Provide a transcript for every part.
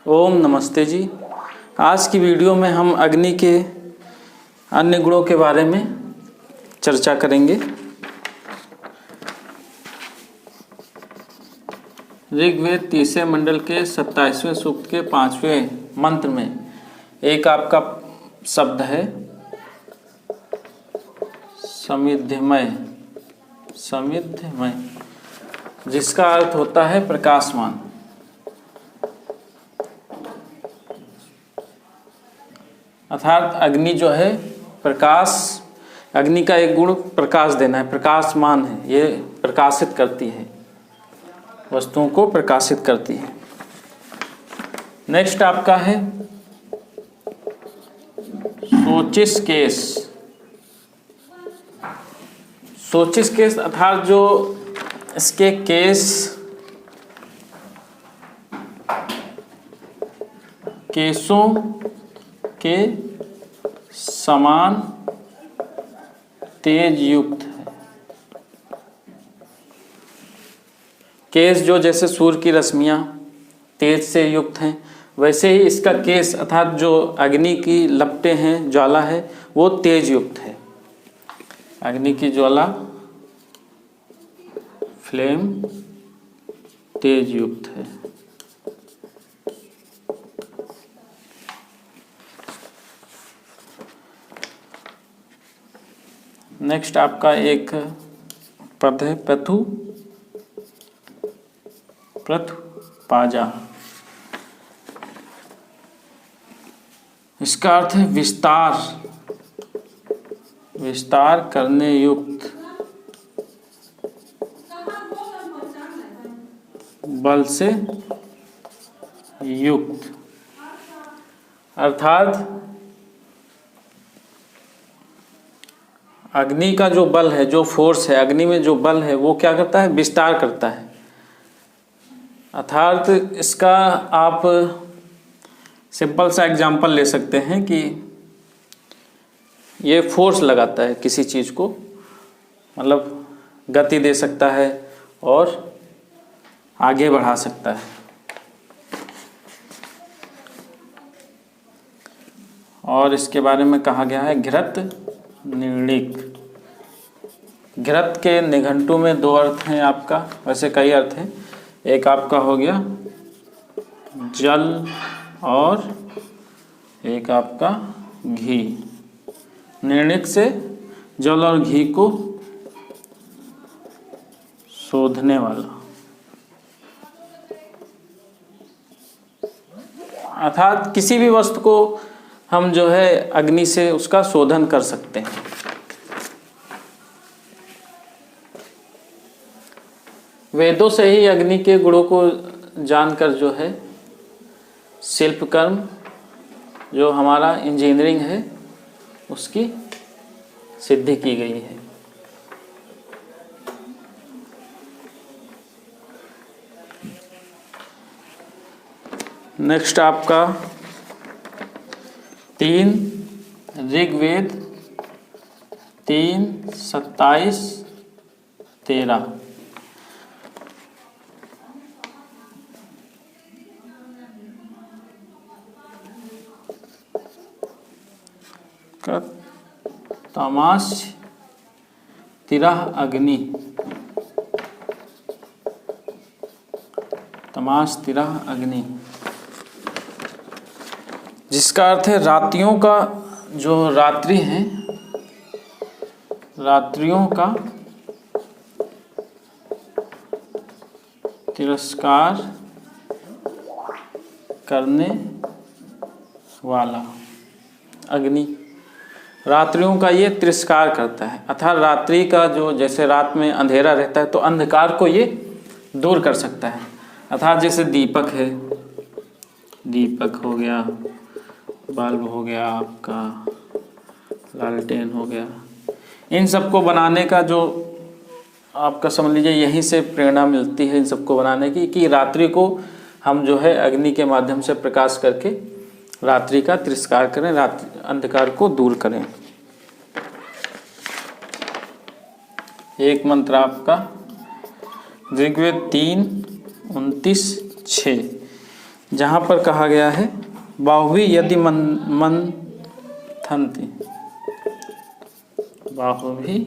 ओम नमस्ते जी। आज की वीडियो में हम अग्नि के अन्य गुणों के बारे में चर्चा करेंगे। ऋग्वेद 30वें मंडल के 27वें सूक्त के 5वें मंत्र में एक आपका शब्द है समिद्धमय, जिसका अर्थ होता है प्रकाशमान। अर्थात अग्नि जो है प्रकाश, अग्नि का एक गुण प्रकाश देना है, प्रकाशमान है, ये प्रकाशित करती है, वस्तुओं को प्रकाशित करती है। नेक्स्ट आपका है सोचिस केस। सोचिस केस अर्थात जो इसके केसों के समान तेज युक्त है। केस जो जैसे सूर्य की रश्मियां तेज से युक्त हैं, वैसे ही इसका केस अर्थात जो अग्नि की लपटें हैं, ज्वाला है, वो तेज युक्त है। अग्नि की ज्वाला फ्लेम तेज युक्त है। नेक्स्ट आपका एक पद है प्रथुपाजा। इसका अर्थ है विस्तार करने युक्त, बल से युक्त। अर्थात अग्नि का जो बल है, जो फोर्स है, अग्नि में जो बल है, वो क्या करता है? विस्तार करता है। अर्थात इसका आप सिंपल सा एग्जांपल ले सकते हैं कि ये फोर्स लगाता है किसी चीज़ को, मतलब गति दे सकता है और आगे बढ़ा सकता है। और इसके बारे में कहा गया है घृत निर्णिक। घृत के निघंटु में दो अर्थ हैं आपका, वैसे कई अर्थ हैं। एक आपका हो गया जल और एक आपका घी। निर्णिक से जल और घी को शोधने वाला, अर्थात किसी भी वस्तु को हम जो है अग्नि से उसका शोधन कर सकते हैं। वेदों से ही अग्नि के गुणों को जानकर जो है शिल्पकर्म, जो हमारा इंजीनियरिंग है, उसकी सिद्धि की गई है। नेक्स्ट आपका 3 ऋग्वेद 3:27-13। तमाश तिरह अग्नि, तमाश तिरह अग्नि, जिसका अर्थ है रात्रियों का, जो रात्रि है, रात्रियों का तिरस्कार करने वाला अग्नि। रात्रियों का ये तिरस्कार करता है, अर्थात रात्रि का जो, जैसे रात में अंधेरा रहता है तो अंधकार को ये दूर कर सकता है। अर्थात जैसे दीपक है, दीपक हो गया, बल्ब हो गया, आपका लालटेन हो गया, इन सबको बनाने का जो आपका समझ लीजिए यहीं से प्रेरणा मिलती है इन सबको बनाने की, कि रात्रि को हम जो है अग्नि के माध्यम से प्रकाश करके रात्रि का तिरस्कार करें, रात्रि अंधकार को दूर करें। एक मंत्र आपका ऋग्वेद 3:29-6, जहाँ पर कहा गया है बाहुवी यदि मंथन्ति, बाहुवी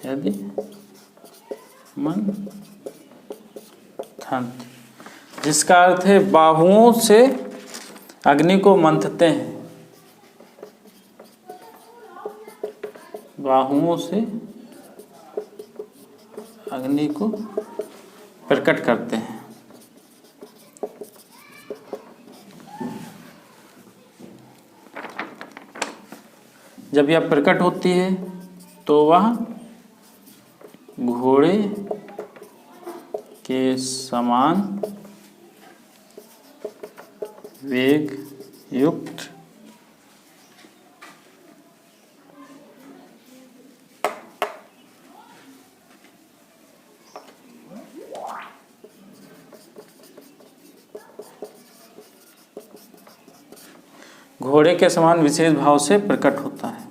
यदि मंथन्ति, जिसका अर्थ है बाहुओं से अग्नि को मंथते हैं, बाहुओं से अग्नि को प्रकट करते हैं। जब यह प्रकट होती है तो वह घोड़े के समान वेग युक्त घोड़े के समान विशेष भाव से प्रकट होता है।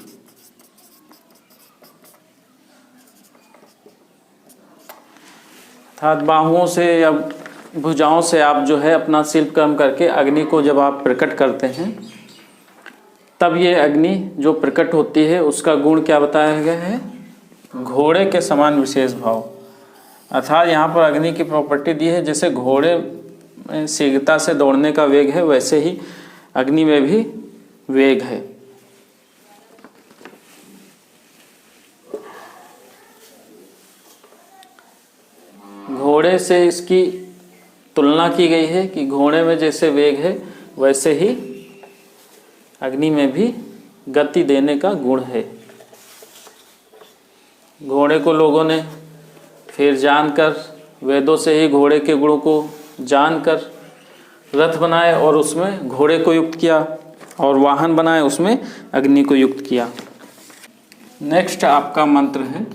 अर्थात बाहुओं से या भुजाओं से आप जो है अपना शिल्प कर्म करके अग्नि को जब आप प्रकट करते हैं तब ये अग्नि जो प्रकट होती है उसका गुण क्या बताया गया है, घोड़े के समान विशेष भाव। अर्थात यहाँ पर अग्नि की प्रॉपर्टी दी है, जैसे घोड़े में शीघ्रता से दौड़ने का वेग है वैसे ही अग्नि में भी वेग है। घोड़े से इसकी तुलना की गई है कि घोड़े में जैसे वेग है वैसे ही अग्नि में भी गति देने का गुण है। घोड़े को लोगों ने फिर जानकर, वेदों से ही घोड़े के गुणों को जानकर रथ बनाए और उसमें घोड़े को युक्त किया, और वाहन बनाए उसमें अग्नि को युक्त किया। नेक्स्ट आपका मंत्र है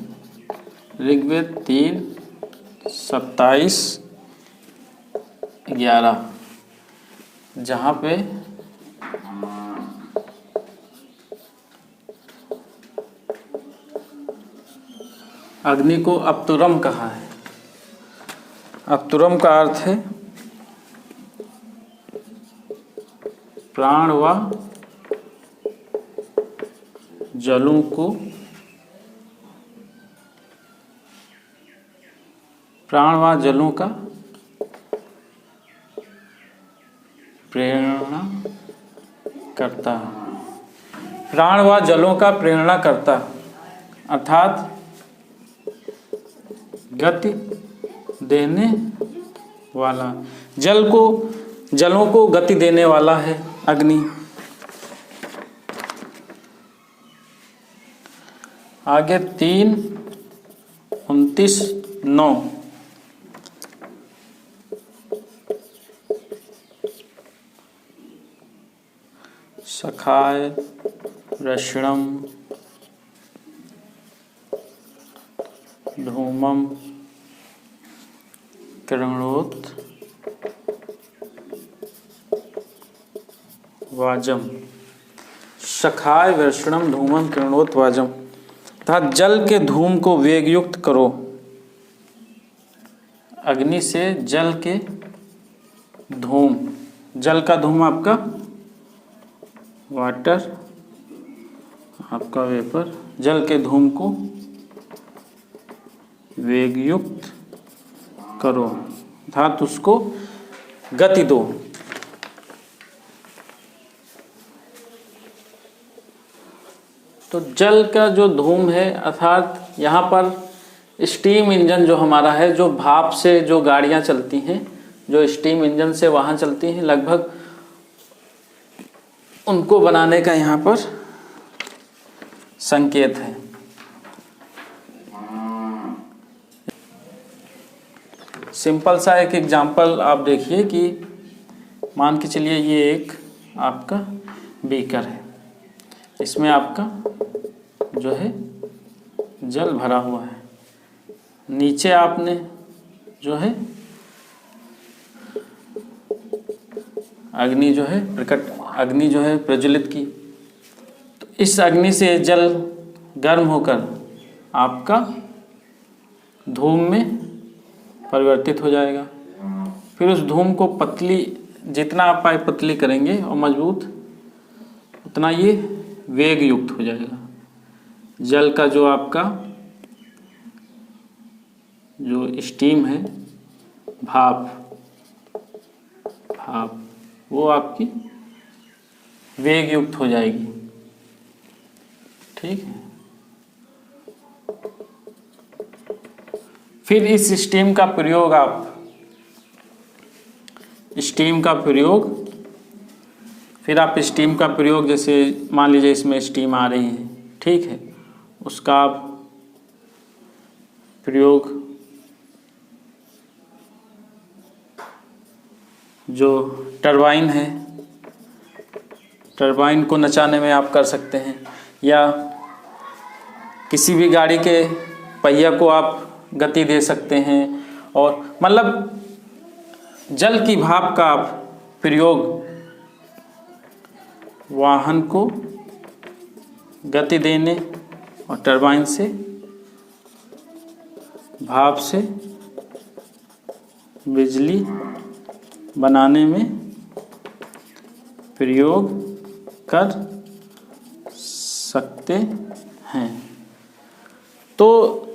ऋग्वेद 3:27-11, जहाँ पे अग्नि को अप्तुरम कहा है। अप्तुरम का अर्थ है प्राण व जलों को, प्राण व जलों का प्रेरणा करता, प्राण व जलों का प्रेरणा करता, अर्थात गति देने वाला, जलों को गति देने वाला है अग्नि। आगे 3:29-9, सखाय वृषणम धूमम कृणोत वाजम, सखाय वृषणम धूमम कृणोत वाजम, अर्थात जल के धूम को वेग युक्त करो। अग्नि से जल के धूम, जल का धूम आपका वाटर, आपका वेपर, जल के धूम को वेग युक्त करो, अर्थात उसको गति दो। तो जल का जो धूम है, अर्थात यहाँ पर स्टीम इंजन जो हमारा है, जो भाप से जो गाड़ियाँ चलती हैं, जो स्टीम इंजन से वाहन चलती हैं, लगभग उनको बनाने का यहाँ पर संकेत है। सिंपल सा एक एग्जांपल आप देखिए कि मान के चलिए ये एक आपका बीकर है, इसमें आपका जो है जल भरा हुआ है, नीचे आपने जो है अग्नि जो है अग्नि जो है प्रज्वलित की, तो इस अग्नि से जल गर्म होकर आपका धूम में परिवर्तित हो जाएगा। फिर उस धूम को पतली, जितना आप पाइप पतली करेंगे और मजबूत, उतना ये वेग युक्त हो जाएगा। जल का जो आपका जो स्टीम है, भाप वो आपकी वेग युक्त हो जाएगी। ठीक है। फिर इस स्टीम का प्रयोग आप स्टीम का प्रयोग जैसे मान लीजिए इसमें स्टीम आ रही है, ठीक है, उसका आप प्रयोग जो टरबाइन है, टरबाइन को नचाने में आप कर सकते हैं, या किसी भी गाड़ी के पहिया को आप गति दे सकते हैं। और मतलब जल की भाप का आप प्रयोग वाहन को गति देने और टरबाइन से, भाप से बिजली बनाने में प्रयोग कर सकते हैं। तो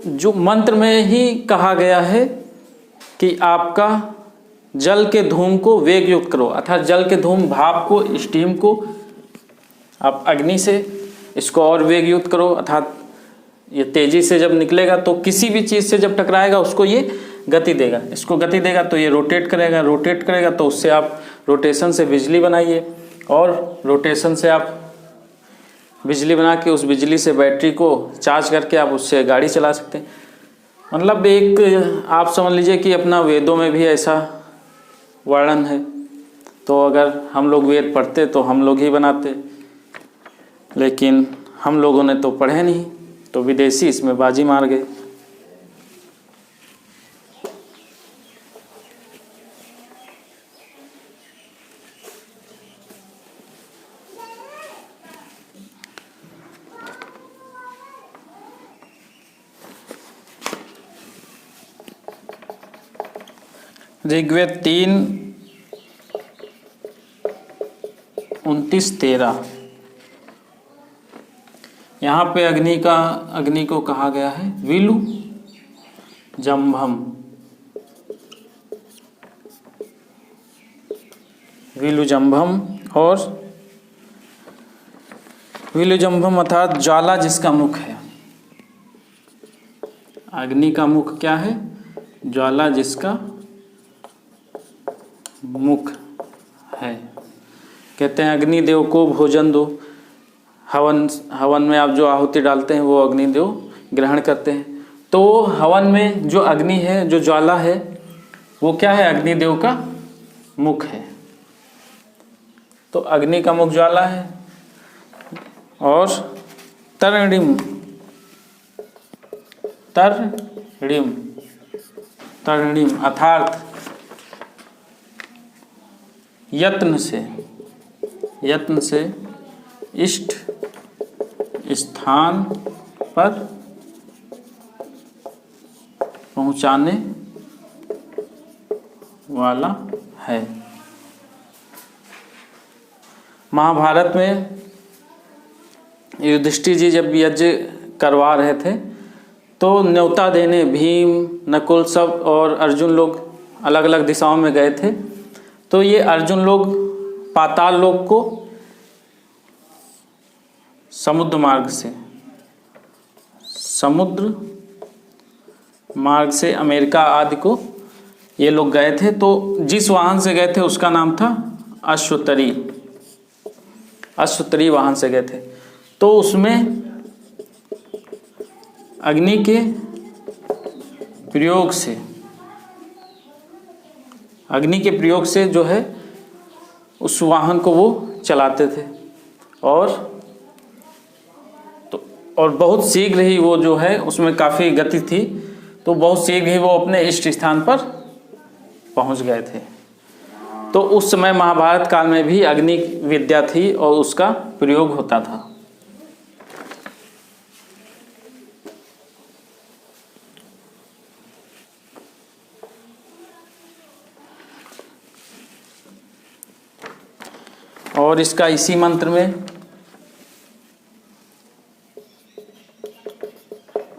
जो मंत्र में ही कहा गया है कि आपका जल के धूम को वेग युक्त करो, अर्थात जल के धूम भाप को, स्टीम को आप अग्नि से इसको और वेग युक्त करो, अर्थात ये तेजी से जब निकलेगा तो किसी भी चीज़ से जब टकराएगा उसको ये गति देगा, इसको गति देगा तो ये रोटेट करेगा तो उससे आप रोटेशन से बिजली बनाइए, और रोटेशन से आप बिजली बना के उस बिजली से बैटरी को चार्ज करके आप उससे गाड़ी चला सकते हैं। मतलब एक आप समझ लीजिए कि अपना वेदों में भी ऐसा वर्णन है। तो अगर हम लोग वेद पढ़ते तो हम लोग ही बनाते, लेकिन हम लोगों ने तो पढ़े नहीं, तो विदेशी इसमें बाजी मार गए। ऋग्वेद 3:29-13 यहाँ पे अग्नि को कहा गया है विलु जम्भम। और विलु जम्भम अर्थात ज्वाला जिसका मुख है। अग्नि का मुख क्या है? ज्वाला जिसका मुख है। कहते हैं अग्निदेव को भोजन दो। हवन में आप जो आहुति डालते हैं वो अग्निदेव ग्रहण करते हैं। तो हवन में जो अग्नि है, जो ज्वाला है, वो क्या है? अग्निदेव का मुख है। तो अग्नि का मुख ज्वाला है। और तरणिम अर्थात यत्न से इष्ट स्थान पर पहुंचाने वाला है। महाभारत में युधिष्ठिर जी जब यज्ञ करवा रहे थे तो न्योता देने भीम, नकुल सब और अर्जुन लोग अलग अलग दिशाओं में गए थे। तो ये अर्जुन लोग पाताल लोक को समुद्र मार्ग से अमेरिका आदि को ये लोग गए थे। तो जिस वाहन से गए थे उसका नाम था अश्वतरी वाहन से गए थे। तो उसमें अग्नि के प्रयोग से जो है उस वाहन को वो चलाते थे। और बहुत शीघ्र ही वो जो है उसमें काफ़ी गति थी, तो बहुत शीघ्र ही वो अपने इष्ट स्थान पर पहुंच गए थे। तो उस समय महाभारत काल में भी अग्नि विद्या थी और उसका प्रयोग होता था। और इसका इसी मंत्र में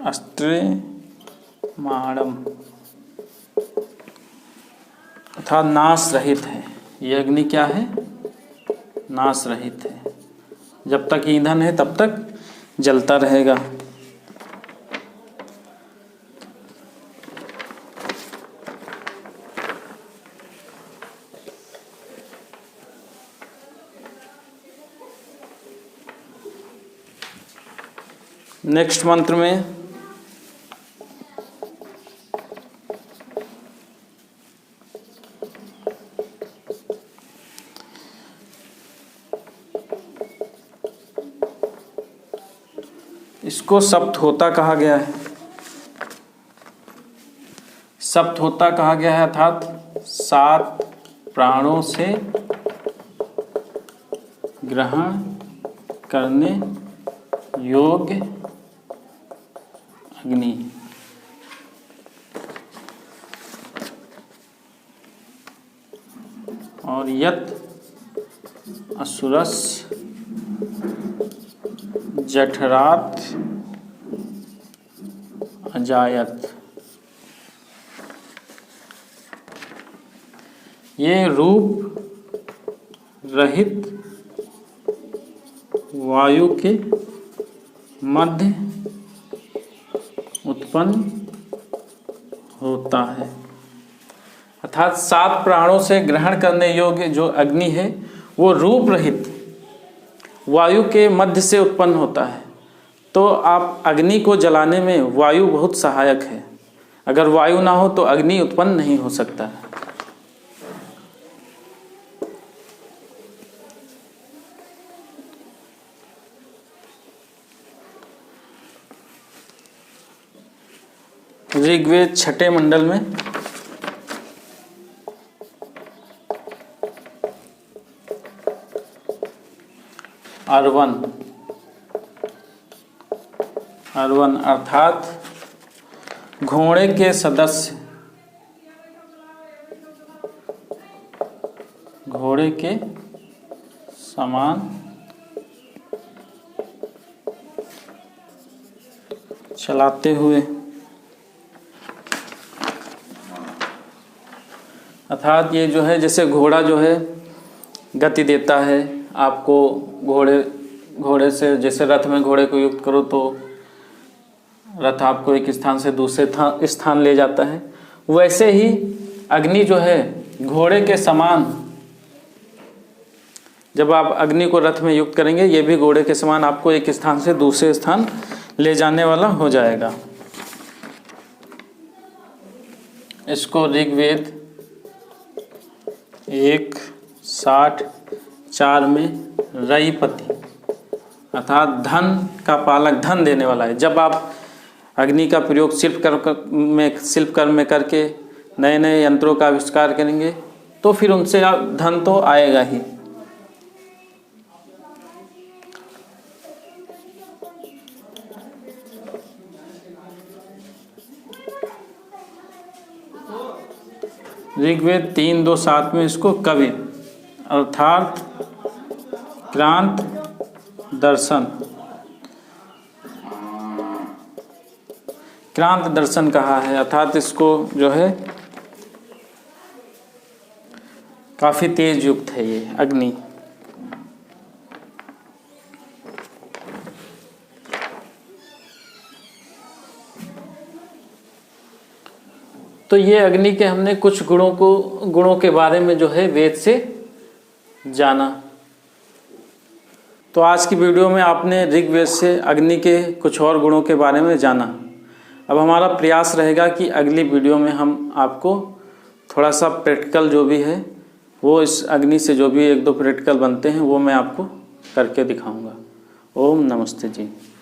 अस्त्रे माणम अर्थात नाश रहित है। ये अग्नि क्या है? नाश रहित है। जब तक ईंधन है तब तक जलता रहेगा। नेक्स्ट मंत्र में इसको सप्तहोता कहा गया है। सप्तहोता कहा गया है अर्थात 7 प्राणों से ग्रहण करने योग्य अग्नि। और यत असुरस जठरात अजायत। ये रूप रहित वायु के मध्य उत्पन्न होता है। अर्थात 7 प्राणों से ग्रहण करने योग्य जो अग्नि है वो रूप रहित वायु के मध्य से उत्पन्न होता है। तो आप अग्नि को जलाने में वायु बहुत सहायक है। अगर वायु ना हो तो अग्नि उत्पन्न नहीं हो सकता है। ऋग्वेद 6ठे मंडल में अर्वन अर्थात घोड़े के सदस्य, घोड़े के समान चलाते हुए, अर्थात ये जो है जैसे घोड़ा जो है गति देता है आपको, घोड़े से जैसे रथ में घोड़े को युक्त करो तो रथ आपको एक स्थान से दूसरे स्थान ले जाता है, वैसे ही अग्नि जो है घोड़े के समान, जब आप अग्नि को रथ में युक्त करेंगे ये भी घोड़े के समान आपको एक स्थान से दूसरे स्थान ले जाने वाला हो जाएगा। इसको ऋग्वेद 1:60:4 में रईपति अर्थात धन का पालक, धन देने वाला है। जब आप अग्नि का प्रयोग शिल्प कर्म में करके नए नए यंत्रों का आविष्कार करेंगे तो फिर उनसे धन तो आएगा ही। ऋग्वेद 3:2:7 में इसको कवि अर्थात क्रांत दर्शन, क्रांत दर्शन कहा है। अर्थात इसको जो है काफी तेज युक्त है ये अग्नि। तो ये अग्नि के हमने कुछ गुणों के बारे में जो है वेद से जाना। तो आज की वीडियो में आपने ऋग्वेद से अग्नि के कुछ और गुणों के बारे में जाना। अब हमारा प्रयास रहेगा कि अगली वीडियो में हम आपको थोड़ा सा प्रैक्टिकल जो भी है वो इस अग्नि से जो भी 1-2 प्रैक्टिकल बनते हैं वो मैं आपको करके दिखाऊंगा। ओम नमस्ते जी।